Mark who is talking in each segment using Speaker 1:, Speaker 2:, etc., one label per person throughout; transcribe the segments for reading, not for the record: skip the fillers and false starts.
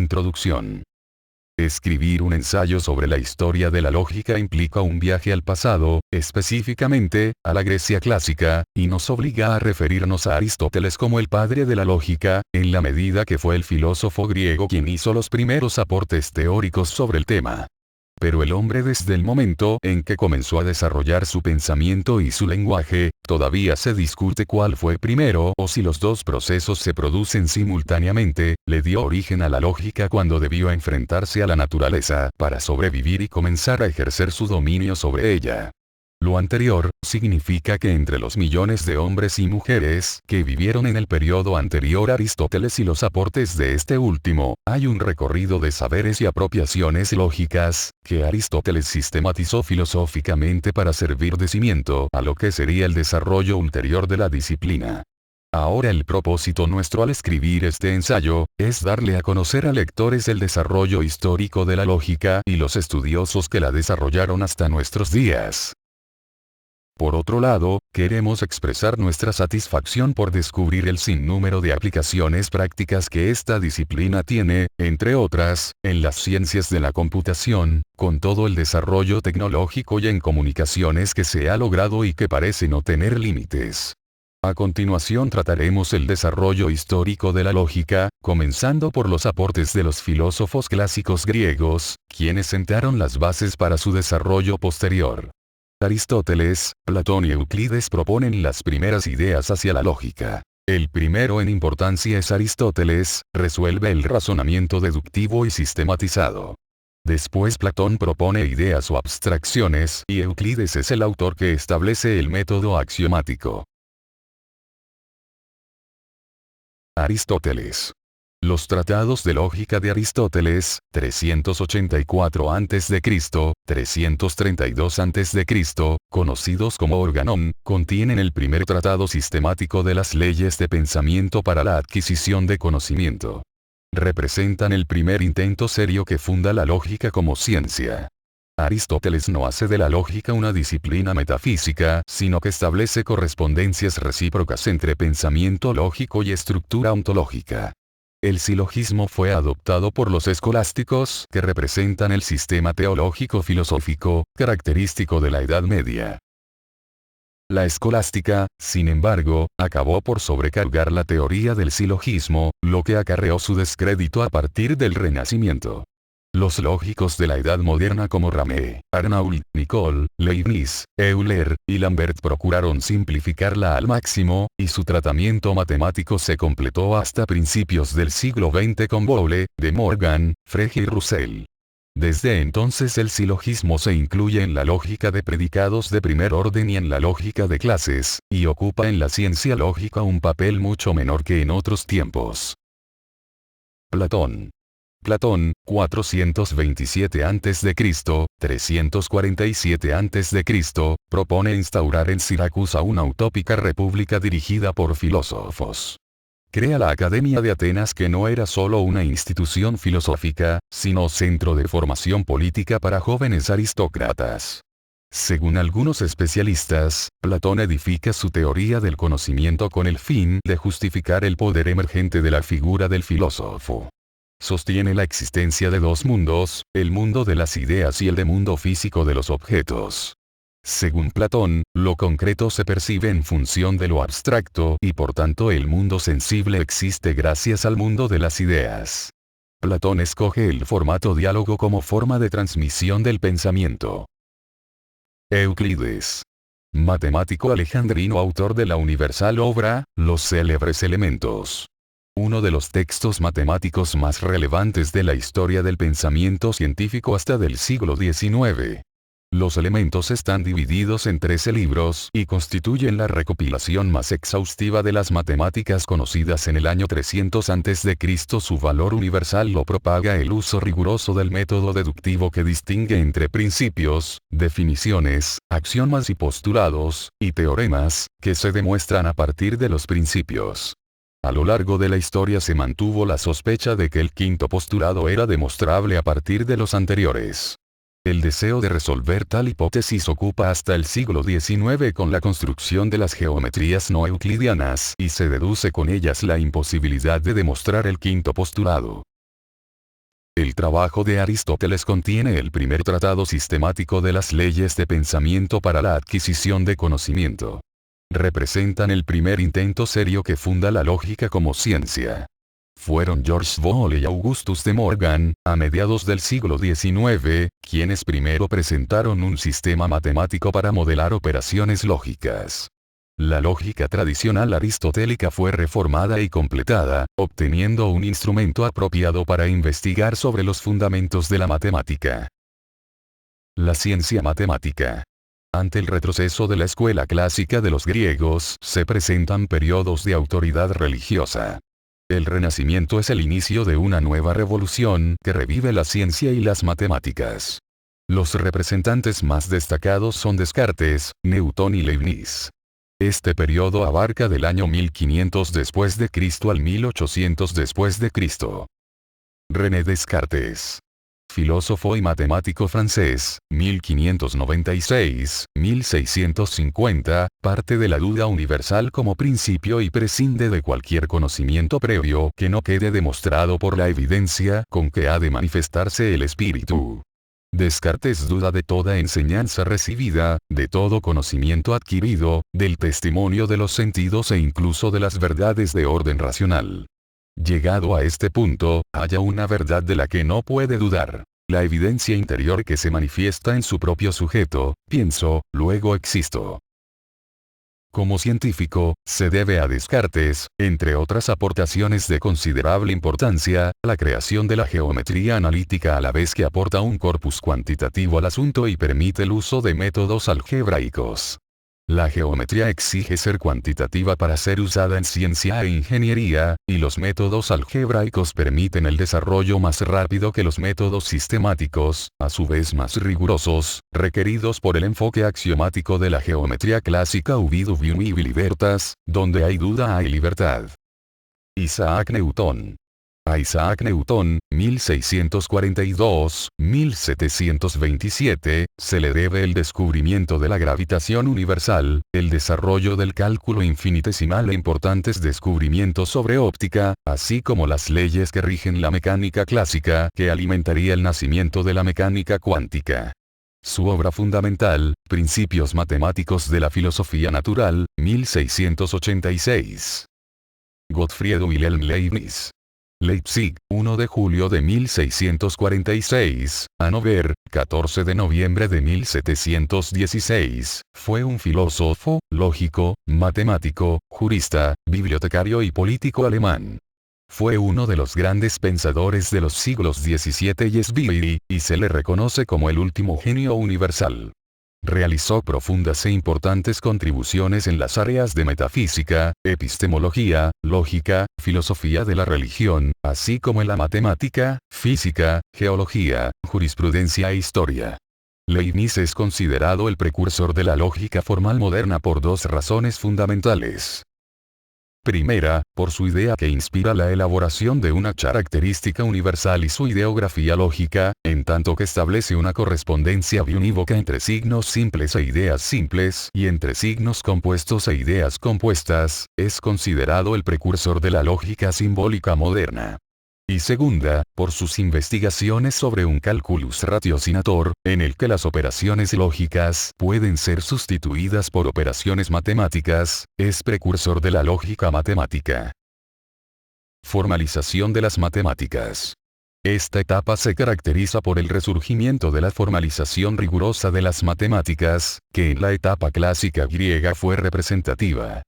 Speaker 1: Introducción. Escribir un ensayo sobre la historia de la lógica implica un viaje al pasado, específicamente, a la Grecia clásica, y nos obliga a referirnos a Aristóteles como el padre de la lógica, en la medida que fue el filósofo griego quien hizo los primeros aportes teóricos sobre el tema. Pero el hombre desde el momento en que comenzó a desarrollar su pensamiento y su lenguaje, todavía se discute cuál fue primero o si los dos procesos se producen simultáneamente, le dio origen a la lógica cuando debió enfrentarse a la naturaleza para sobrevivir y comenzar a ejercer su dominio sobre ella. Lo anterior, significa que entre los millones de hombres y mujeres que vivieron en el periodo anterior a Aristóteles y los aportes de este último, hay un recorrido de saberes y apropiaciones lógicas, que Aristóteles sistematizó filosóficamente para servir de cimiento a lo que sería el desarrollo ulterior de la disciplina. Ahora el propósito nuestro al escribir este ensayo, es darle a conocer a lectores el desarrollo histórico de la lógica y los estudiosos que la desarrollaron hasta nuestros días. Por otro lado, queremos expresar nuestra satisfacción por descubrir el sinnúmero de aplicaciones prácticas que esta disciplina tiene, entre otras, en las ciencias de la computación, con todo el desarrollo tecnológico y en comunicaciones que se ha logrado y que parece no tener límites. A continuación trataremos el desarrollo histórico de la lógica, comenzando por los aportes de los filósofos clásicos griegos, quienes sentaron las bases para su desarrollo posterior. Aristóteles, Platón y Euclides proponen las primeras ideas hacia la lógica. El primero en importancia es Aristóteles, resuelve el razonamiento deductivo y sistematizado. Después Platón propone ideas o abstracciones y Euclides es el autor que establece el método axiomático. Aristóteles. Los tratados de lógica de Aristóteles, 384 a.C., 332 a.C., conocidos como Organón, contienen el primer tratado sistemático de las leyes de pensamiento para la adquisición de conocimiento. Representan el primer intento serio que funda la lógica como ciencia. Aristóteles no hace de la lógica una disciplina metafísica, sino que establece correspondencias recíprocas entre pensamiento lógico y estructura ontológica. El silogismo fue adoptado por los escolásticos, que representan el sistema teológico filosófico, característico de la Edad Media. La escolástica, sin embargo, acabó por sobrecargar la teoría del silogismo, lo que acarreó su descrédito a partir del Renacimiento. Los lógicos de la Edad Moderna como Ramée, Arnauld, Nicole, Leibniz, Euler y Lambert procuraron simplificarla al máximo, y su tratamiento matemático se completó hasta principios del siglo XX con Boole, De Morgan, Frege y Russell. Desde entonces el silogismo se incluye en la lógica de predicados de primer orden y en la lógica de clases, y ocupa en la ciencia lógica un papel mucho menor que en otros tiempos. Platón. Platón, 427 a.C., 347 a.C., propone instaurar en Siracusa una utópica república dirigida por filósofos. Crea la Academia de Atenas, que no era solo una institución filosófica, sino centro de formación política para jóvenes aristócratas. Según algunos especialistas, Platón edifica su teoría del conocimiento con el fin de justificar el poder emergente de la figura del filósofo. Sostiene la existencia de dos mundos, el mundo de las ideas y el de mundo físico de los objetos. Según Platón, lo concreto se percibe en función de lo abstracto y por tanto el mundo sensible existe gracias al mundo de las ideas. Platón escoge el formato diálogo como forma de transmisión del pensamiento. Euclides. Matemático alejandrino, autor de la universal obra, Los célebres elementos. Uno de los textos matemáticos más relevantes de la historia del pensamiento científico hasta del siglo XIX. Los elementos están divididos en 13 libros y constituyen la recopilación más exhaustiva de las matemáticas conocidas en el año 300 a.C. Su valor universal lo propaga el uso riguroso del método deductivo que distingue entre principios, definiciones, axiomas y postulados, y teoremas, que se demuestran a partir de los principios. A lo largo de la historia se mantuvo la sospecha de que el quinto postulado era demostrable a partir de los anteriores. El deseo de resolver tal hipótesis ocupa hasta el siglo XIX con la construcción de las geometrías no euclidianas y se deduce con ellas la imposibilidad de demostrar el quinto postulado. El trabajo de Aristóteles contiene el primer tratado sistemático de las leyes de pensamiento para la adquisición de conocimiento. Representan el primer intento serio que funda la lógica como ciencia. Fueron George Boole y Augustus de Morgan, a mediados del siglo XIX, quienes primero presentaron un sistema matemático para modelar operaciones lógicas. La lógica tradicional aristotélica fue reformada y completada, obteniendo un instrumento apropiado para investigar sobre los fundamentos de la matemática. La ciencia matemática. Ante el retroceso de la escuela clásica de los griegos, se presentan periodos de autoridad religiosa. El Renacimiento es el inicio de una nueva revolución que revive la ciencia y las matemáticas. Los representantes más destacados son Descartes, Newton y Leibniz. Este periodo abarca del año 1500 después de Cristo al 1800 después de Cristo. René Descartes. Filósofo y matemático francés, 1596-1650, parte de la duda universal como principio y prescinde de cualquier conocimiento previo que no quede demostrado por la evidencia con que ha de manifestarse el espíritu. Descartes duda de toda enseñanza recibida, de todo conocimiento adquirido, del testimonio de los sentidos e incluso de las verdades de orden racional. Llegado a este punto, halla una verdad de la que no puede dudar. La evidencia interior que se manifiesta en su propio sujeto, pienso, luego existo. Como científico, se debe a Descartes, entre otras aportaciones de considerable importancia, la creación de la geometría analítica a la vez que aporta un corpus cuantitativo al asunto y permite el uso de métodos algebraicos. La geometría exige ser cuantitativa para ser usada en ciencia e ingeniería, y los métodos algebraicos permiten el desarrollo más rápido que los métodos sistemáticos, a su vez más rigurosos, requeridos por el enfoque axiomático de la geometría clásica ubi ibi libertas, donde hay duda hay libertad. Isaac Newton. A Isaac Newton, 1642-1727, se le debe el descubrimiento de la gravitación universal, el desarrollo del cálculo infinitesimal e importantes descubrimientos sobre óptica, así como las leyes que rigen la mecánica clásica que alimentaría el nacimiento de la mecánica cuántica. Su obra fundamental, Principios matemáticos de la filosofía natural, 1686. Gottfried Wilhelm Leibniz. Leipzig, 1 de julio de 1646, Hannover, 14 de noviembre de 1716, fue un filósofo, lógico, matemático, jurista, bibliotecario y político alemán. Fue uno de los grandes pensadores de los siglos XVII y XVI, y se le reconoce como el último genio universal. Realizó profundas e importantes contribuciones en las áreas de metafísica, epistemología, lógica, filosofía de la religión, así como en la matemática, física, geología, jurisprudencia e historia. Leibniz es considerado el precursor de la lógica formal moderna por dos razones fundamentales. Primera, por su idea que inspira la elaboración de una característica universal y su ideografía lógica, en tanto que establece una correspondencia biunívoca entre signos simples e ideas simples y entre signos compuestos e ideas compuestas, es considerado el precursor de la lógica simbólica moderna. Y segunda, por sus investigaciones sobre un calculus ratiocinator, en el que las operaciones lógicas pueden ser sustituidas por operaciones matemáticas, es precursor de la lógica matemática. Formalización de las matemáticas. Esta etapa se caracteriza por el resurgimiento de la formalización rigurosa de las matemáticas, que en la etapa clásica griega fue representativa.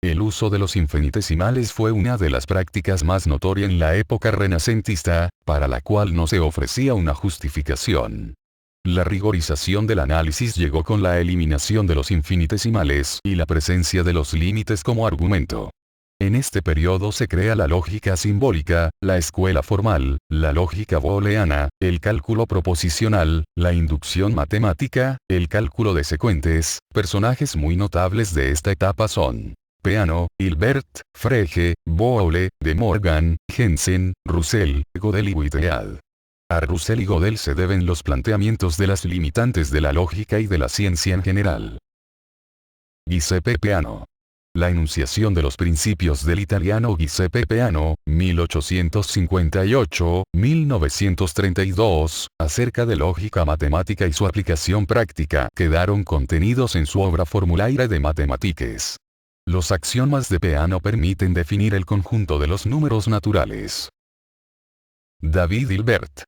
Speaker 1: El uso de los infinitesimales fue una de las prácticas más notorias en la época renacentista, para la cual no se ofrecía una justificación. La rigorización del análisis llegó con la eliminación de los infinitesimales y la presencia de los límites como argumento. En este periodo se crea la lógica simbólica, la escuela formal, la lógica booleana, el cálculo proposicional, la inducción matemática, el cálculo de secuentes. Personajes muy notables de esta etapa son Peano, Hilbert, Frege, Boole, De Morgan, Jensen, Russell, Gödel y Whitehead. A Russell y Gödel se deben los planteamientos de las limitantes de la lógica y de la ciencia en general. Giuseppe Peano. La enunciación de los principios del italiano Giuseppe Peano, 1858-1932, acerca de lógica matemática y su aplicación práctica quedaron contenidos en su obra Formulaire de Mathematiques. Los axiomas de Peano permiten definir el conjunto de los números naturales. David Hilbert,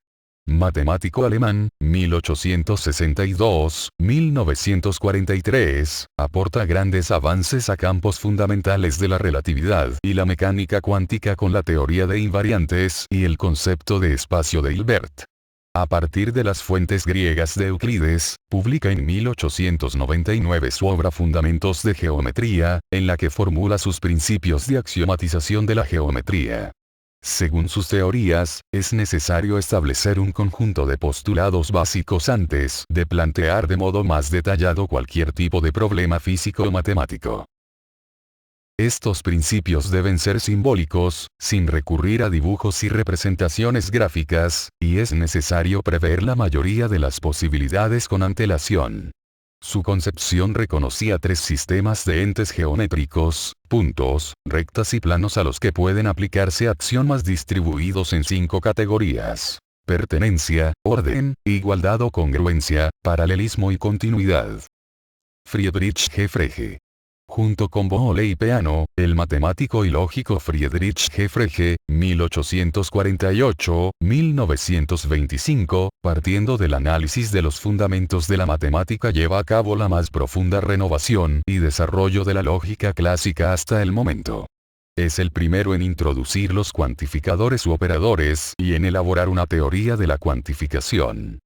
Speaker 1: matemático alemán, 1862-1943, aporta grandes avances a campos fundamentales de la relatividad y la mecánica cuántica con la teoría de invariantes y el concepto de espacio de Hilbert. A partir de las fuentes griegas de Euclides, publica en 1899 su obra Fundamentos de Geometría, en la que formula sus principios de axiomatización de la geometría. Según sus teorías, es necesario establecer un conjunto de postulados básicos antes de plantear de modo más detallado cualquier tipo de problema físico o matemático. Estos principios deben ser simbólicos, sin recurrir a dibujos y representaciones gráficas, y es necesario prever la mayoría de las posibilidades con antelación. Su concepción reconocía tres sistemas de entes geométricos, puntos, rectas y planos a los que pueden aplicarse axiomas distribuidos en 5 categorías: pertenencia, orden, igualdad o congruencia, paralelismo y continuidad. Friedrich G. Frege. Junto con Boole y Peano, el matemático y lógico Friedrich G. Frege, 1848-1925, partiendo del análisis de los fundamentos de la matemática lleva a cabo la más profunda renovación y desarrollo de la lógica clásica hasta el momento. Es el primero en introducir los cuantificadores u operadores y en elaborar una teoría de la cuantificación.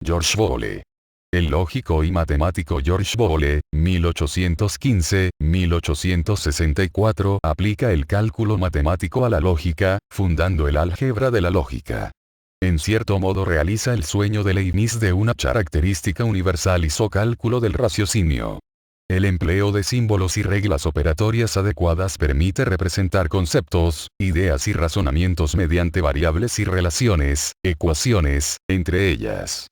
Speaker 1: George Boole. El lógico y matemático George Boole, 1815-1864, aplica el cálculo matemático a la lógica, fundando el álgebra de la lógica. En cierto modo realiza el sueño de Leibniz de una característica universal isocálculo del raciocinio. El empleo de símbolos y reglas operatorias adecuadas permite representar conceptos, ideas y razonamientos mediante variables y relaciones, ecuaciones, entre ellas.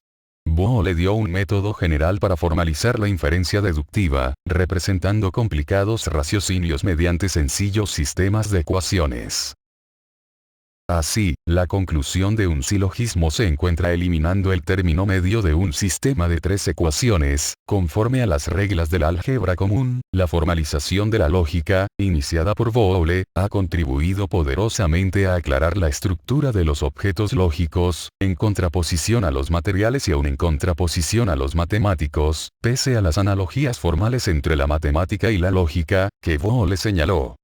Speaker 1: Boole dio un método general para formalizar la inferencia deductiva, representando complicados raciocinios mediante sencillos sistemas de ecuaciones. Así, la conclusión de un silogismo se encuentra eliminando el término medio de un sistema de 3 ecuaciones, conforme a las reglas del álgebra común. La formalización de la lógica, iniciada por Boole, ha contribuido poderosamente a aclarar la estructura de los objetos lógicos, en contraposición a los materiales y aún en contraposición a los matemáticos, pese a las analogías formales entre la matemática y la lógica, que Boole señaló.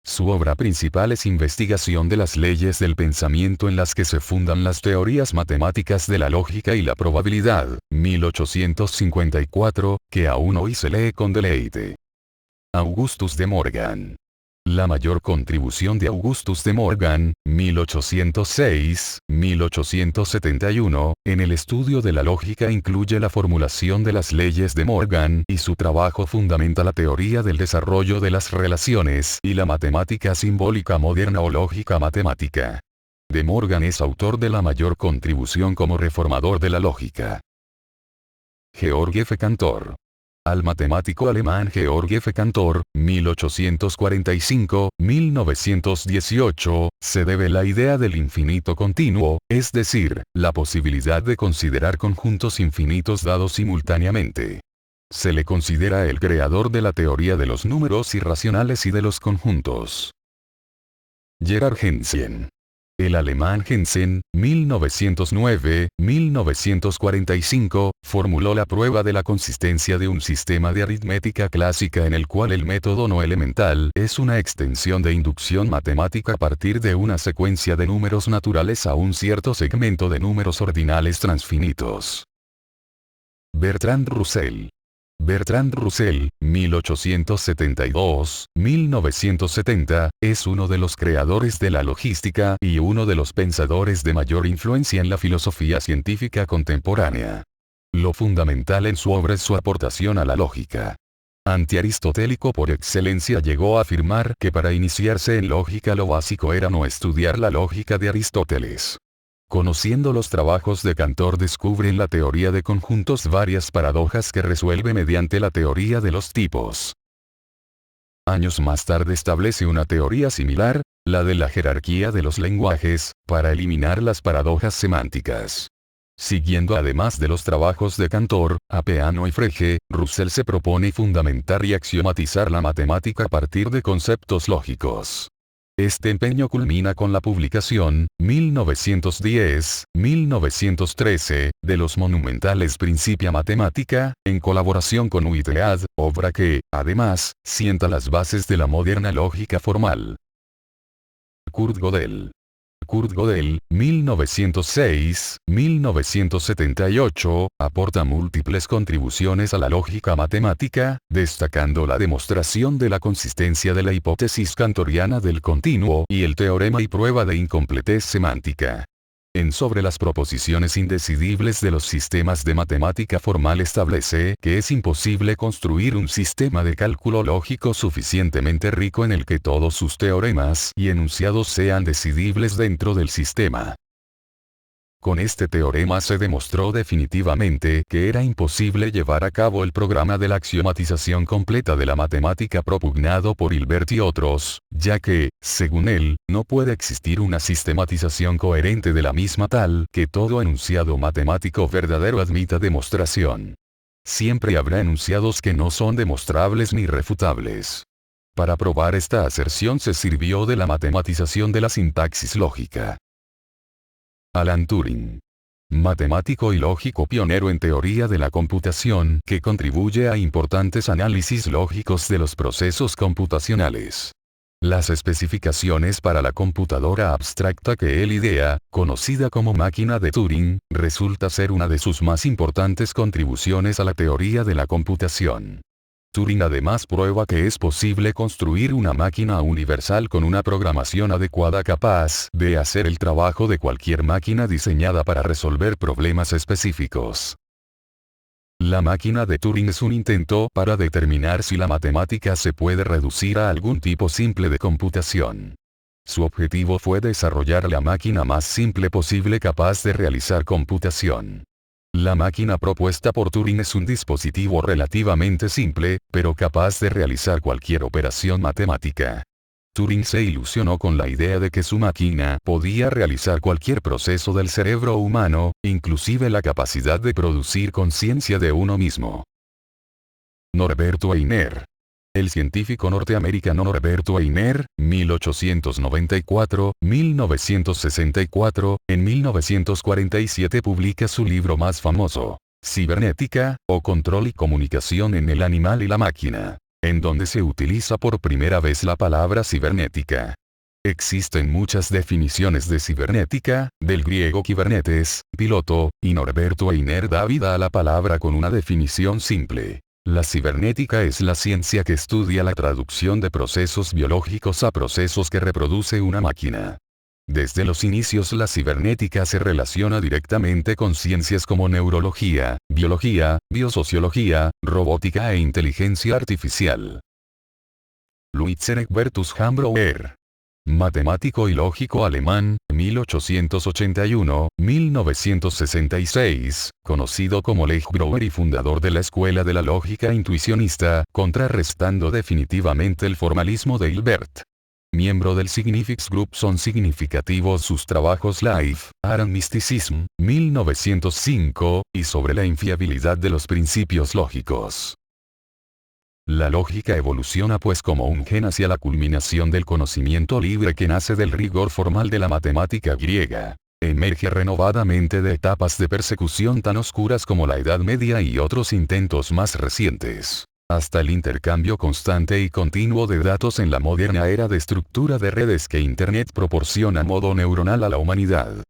Speaker 1: Su obra principal es Investigación de las leyes del pensamiento en las que se fundan las teorías matemáticas de la lógica y la probabilidad, 1854, que aún hoy se lee con deleite. Augustus de Morgan. La mayor contribución de Augustus de Morgan, 1806-1871, en el estudio de la lógica incluye la formulación de las leyes de Morgan y su trabajo fundamenta la teoría del desarrollo de las relaciones y la matemática simbólica moderna o lógica matemática. De Morgan es autor de la mayor contribución como reformador de la lógica. Georg F. Cantor. Al matemático alemán Georg F. Cantor, 1845-1918, se debe la idea del infinito continuo, es decir, la posibilidad de considerar conjuntos infinitos dados simultáneamente. Se le considera el creador de la teoría de los números irracionales y de los conjuntos. Gerhard Gentzen. El alemán Gentzen, 1909-1945, formuló la prueba de la consistencia de un sistema de aritmética clásica en el cual el método no elemental es una extensión de inducción matemática a partir de una secuencia de números naturales a un cierto segmento de números ordinales transfinitos. Bertrand Russell. Bertrand Russell, 1872-1970, es uno de los creadores de la logística y uno de los pensadores de mayor influencia en la filosofía científica contemporánea. Lo fundamental en su obra es su aportación a la lógica. Antiaristotélico por excelencia, llegó a afirmar que para iniciarse en lógica lo básico era no estudiar la lógica de Aristóteles. Conociendo los trabajos de Cantor descubre en la teoría de conjuntos varias paradojas que resuelve mediante la teoría de los tipos. Años más tarde establece una teoría similar, la de la jerarquía de los lenguajes, para eliminar las paradojas semánticas. Siguiendo además de los trabajos de Cantor, Apeano y Frege, Russell se propone fundamentar y axiomatizar la matemática a partir de conceptos lógicos. Este empeño culmina con la publicación, 1910-1913, de los monumentales Principia Mathematica, en colaboración con Whitehead, obra que, además, sienta las bases de la moderna lógica formal. Kurt Gödel. Kurt Gödel, 1906-1978, aporta múltiples contribuciones a la lógica matemática, destacando la demostración de la consistencia de la hipótesis cantoriana del continuo y el teorema y prueba de incompletez semántica. En Sobre las proposiciones indecidibles de los sistemas de matemática formal establece que es imposible construir un sistema de cálculo lógico suficientemente rico en el que todos sus teoremas y enunciados sean decidibles dentro del sistema. Con este teorema se demostró definitivamente que era imposible llevar a cabo el programa de la axiomatización completa de la matemática propugnado por Hilbert y otros, ya que, según él, no puede existir una sistematización coherente de la misma tal que todo enunciado matemático verdadero admita demostración. Siempre habrá enunciados que no son demostrables ni refutables. Para probar esta aserción se sirvió de la matematización de la sintaxis lógica. Alan Turing. Matemático y lógico pionero en teoría de la computación que contribuye a importantes análisis lógicos de los procesos computacionales. Las especificaciones para la computadora abstracta que él idea, conocida como máquina de Turing, resulta ser una de sus más importantes contribuciones a la teoría de la computación. Turing además prueba que es posible construir una máquina universal con una programación adecuada capaz de hacer el trabajo de cualquier máquina diseñada para resolver problemas específicos. La máquina de Turing es un intento para determinar si la matemática se puede reducir a algún tipo simple de computación. Su objetivo fue desarrollar la máquina más simple posible capaz de realizar computación. La máquina propuesta por Turing es un dispositivo relativamente simple, pero capaz de realizar cualquier operación matemática. Turing se ilusionó con la idea de que su máquina podía realizar cualquier proceso del cerebro humano, inclusive la capacidad de producir conciencia de uno mismo. Norberto Einer. El científico norteamericano Norberto Einer, 1894-1964, en 1947 publica su libro más famoso, Cibernética, o Control y Comunicación en el Animal y la Máquina, en donde se utiliza por primera vez la palabra cibernética. Existen muchas definiciones de cibernética, del griego kibernetes, piloto, y Norberto Einer da vida a la palabra con una definición simple. La cibernética es la ciencia que estudia la traducción de procesos biológicos a procesos que reproduce una máquina. Desde los inicios la cibernética se relaciona directamente con ciencias como neurología, biología, biosociología, robótica e inteligencia artificial. Luitzen Egbertus Hambrouwer. Matemático y lógico alemán, 1881-1966, conocido como Lech Brouwer y fundador de la Escuela de la Lógica Intuicionista, contrarrestando definitivamente el formalismo de Hilbert. Miembro del Significs Group, son significativos sus trabajos Life, Art and Mysticism, 1905, y sobre la infiabilidad de los principios lógicos. La lógica evoluciona pues como un gen hacia la culminación del conocimiento libre que nace del rigor formal de la matemática griega. Emerge renovadamente de etapas de persecución tan oscuras como la Edad Media y otros intentos más recientes, hasta el intercambio constante y continuo de datos en la moderna era de estructura de redes que Internet proporciona a modo neuronal a la humanidad.